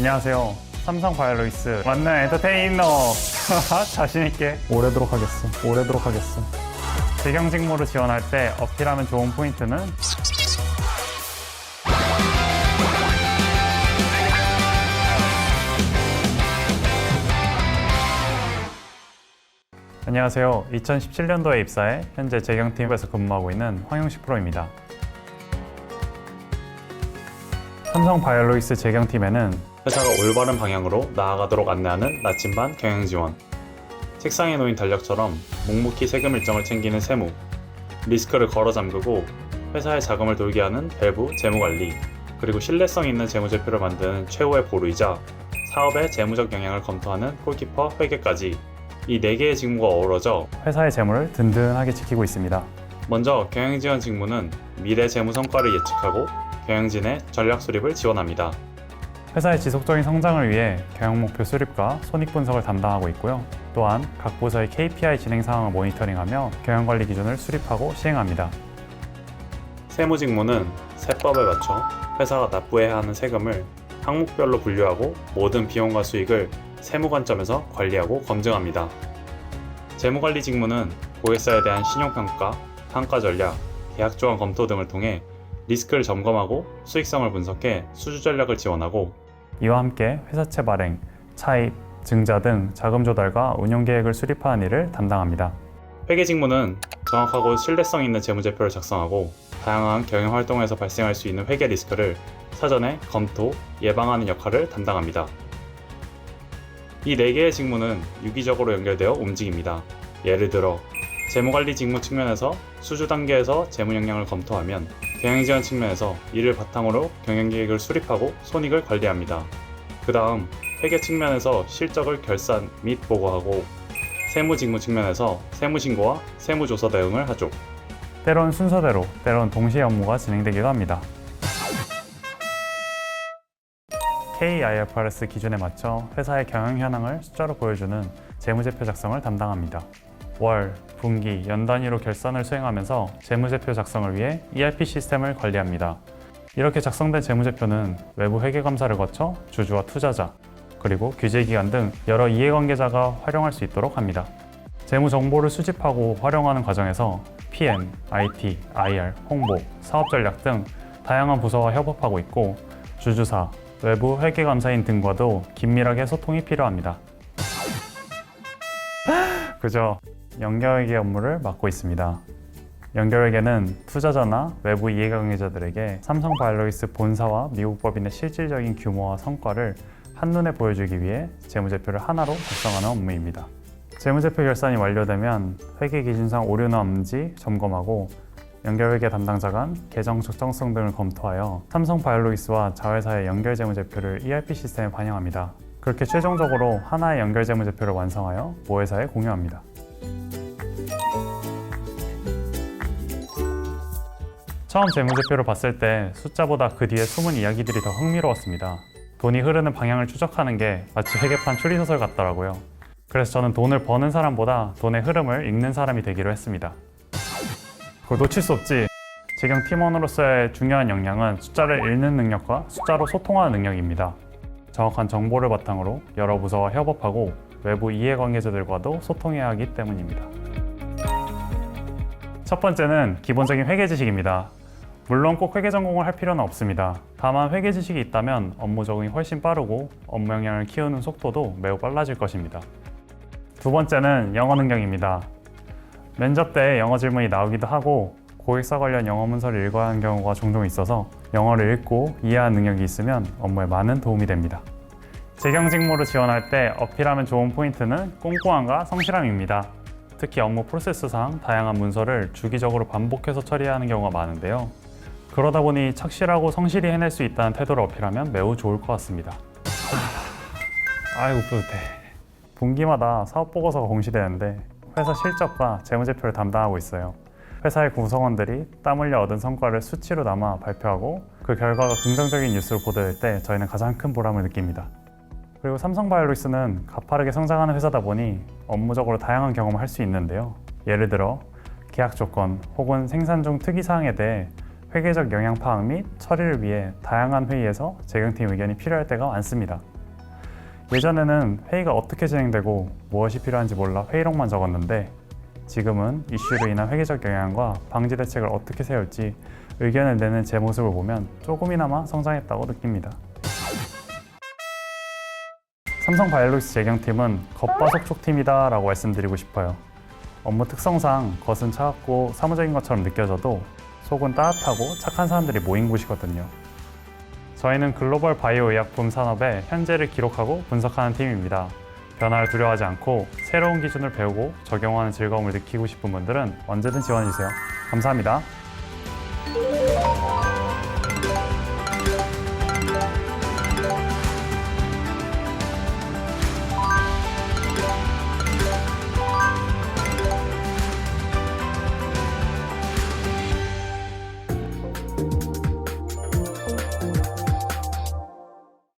안녕하세요. 삼성바이오로이스 만능 엔터테이너 자신있게 오래도록 하겠어. 재경직무를 지원할 때 어필하면 좋은 포인트는 안녕하세요. 2017년도에 입사해 현재 재경팀에서 근무하고 있는 황영식 프로입니다. 삼성바이오로이스 재경팀에는 회사가 올바른 방향으로 나아가도록 안내하는 나침반 경영지원, 책상에 놓인 달력처럼 묵묵히 세금 일정을 챙기는 세무, 리스크를 걸어 잠그고 회사의 자금을 돌게 하는 밸브 재무관리, 그리고 신뢰성 있는 재무제표를 만드는 최후의 보루이자 사업의 재무적 영향을 검토하는 골키퍼 회계까지 이 4개의 직무가 어우러져 회사의 재무를 든든하게 지키고 있습니다. 먼저 경영지원 직무는 미래 재무 성과를 예측하고 경영진의 전략 수립을 지원합니다. 회사의 지속적인 성장을 위해 경영 목표 수립과 손익 분석을 담당하고 있고요. 또한 각 부서의 KPI 진행 상황을 모니터링하며 경영관리 기준을 수립하고 시행합니다. 세무 직무는 세법에 맞춰 회사가 납부해야 하는 세금을 항목별로 분류하고 모든 비용과 수익을 세무 관점에서 관리하고 검증합니다. 재무관리 직무는 고객사에 대한 신용평가, 평가 전략, 계약 조항 검토 등을 통해 리스크를 점검하고 수익성을 분석해 수주 전략을 지원하고 이와 함께 회사채 발행, 차입, 증자 등 자금 조달과 운용 계획을 수립하는 일을 담당합니다. 회계 직무는 정확하고 신뢰성 있는 재무제표를 작성하고 다양한 경영 활동에서 발생할 수 있는 회계 리스크를 사전에 검토, 예방하는 역할을 담당합니다. 이 4개의 직무는 유기적으로 연결되어 움직입니다. 예를 들어 재무관리 직무 측면에서 수주 단계에서 재무 역량을 검토하면 경영지원 측면에서 이를 바탕으로 경영계획을 수립하고 손익을 관리합니다. 그 다음 회계 측면에서 실적을 결산 및 보고하고 세무 직무 측면에서 세무신고와 세무조사 대응을 하죠. 때론 순서대로, 때론 동시에 업무가 진행되기도 합니다. KIFRS 기준에 맞춰 회사의 경영 현황을 숫자로 보여주는 재무제표 작성을 담당합니다. 월, 분기, 연 단위로 결산을 수행하면서 재무제표 작성을 위해 ERP 시스템을 관리합니다. 이렇게 작성된 재무제표는 외부 회계검사를 거쳐 주주와 투자자, 그리고 규제기관 등 여러 이해관계자가 활용할 수 있도록 합니다. 재무 정보를 수집하고 활용하는 과정에서 PM, IT, IR, 홍보, 사업전략 등 다양한 부서와 협업하고 있고 주주사, 외부 회계감사인 등과도 긴밀하게 소통이 필요합니다. 그죠? 연결회계 업무를 맡고 있습니다. 연결회계는 투자자나 외부 이해관계자들에게 삼성바이오로이스 본사와 미국 법인의 실질적인 규모와 성과를 한눈에 보여주기 위해 재무제표를 하나로 작성하는 업무입니다. 재무제표 결산이 완료되면 회계기준상 오류나 없는지 점검하고 연결회계 담당자 간 계정 적정성 등을 검토하여 삼성바이오로이스와 자회사의 연결 재무제표를 ERP 시스템에 반영합니다. 그렇게 최종적으로 하나의 연결 재무제표를 완성하여 모회사에 공유합니다. 처음 재무제표를 봤을 때 숫자보다 그 뒤에 숨은 이야기들이 더 흥미로웠습니다. 돈이 흐르는 방향을 추적하는 게 마치 회계판 추리소설 같더라고요. 그래서 저는 돈을 버는 사람보다 돈의 흐름을 읽는 사람이 되기로 했습니다. 그걸 놓칠 수 없지. 재경 팀원으로서의 중요한 역량은 숫자를 읽는 능력과 숫자로 소통하는 능력입니다. 정확한 정보를 바탕으로 여러 부서와 협업하고 외부 이해관계자들과도 소통해야 하기 때문입니다. 첫 번째는 기본적인 회계 지식입니다. 물론 꼭 회계 전공을 할 필요는 없습니다. 다만 회계 지식이 있다면 업무 적응이 훨씬 빠르고 업무 역량을 키우는 속도도 매우 빨라질 것입니다. 두 번째는 영어 능력입니다. 면접 때 영어 질문이 나오기도 하고 고객사 관련 영어 문서를 읽어야 하는 경우가 종종 있어서 영어를 읽고 이해하는 능력이 있으면 업무에 많은 도움이 됩니다. 재경 직무를 지원할 때 어필하면 좋은 포인트는 꼼꼼함과 성실함입니다. 특히 업무 프로세스상 다양한 문서를 주기적으로 반복해서 처리하는 경우가 많은데요. 그러다 보니 착실하고 성실히 해낼 수 있다는 태도를 어필하면 매우 좋을 것 같습니다. 아이고 뿌듯해. 분기마다 사업보고서가 공시되는데 회사 실적과 재무제표를 담당하고 있어요. 회사의 구성원들이 땀 흘려 얻은 성과를 수치로 남아 발표하고 그 결과가 긍정적인 뉴스로 보도될 때 저희는 가장 큰 보람을 느낍니다. 그리고 삼성바이오로이스는 가파르게 성장하는 회사다 보니 업무적으로 다양한 경험을 할 수 있는데요. 예를 들어 계약 조건 혹은 생산 중 특이사항에 대해 회계적 영향 파악 및 처리를 위해 다양한 회의에서 재경팀 의견이 필요할 때가 많습니다. 예전에는 회의가 어떻게 진행되고 무엇이 필요한지 몰라 회의록만 적었는데 지금은 이슈로 인한 회계적 영향과 방지 대책을 어떻게 세울지 의견을 내는 제 모습을 보면 조금이나마 성장했다고 느낍니다. 삼성 바이오로직스 재경팀은 겉바속촉팀이다 라고 말씀드리고 싶어요. 업무 특성상 겉은 차갑고 사무적인 것처럼 느껴져도 속은 따뜻하고 착한 사람들이 모인 곳이거든요. 저희는 글로벌 바이오 의약품 산업의 현재를 기록하고 분석하는 팀입니다. 변화를 두려워하지 않고 새로운 기준을 배우고 적용하는 즐거움을 느끼고 싶은 분들은 언제든 지원해주세요. 감사합니다.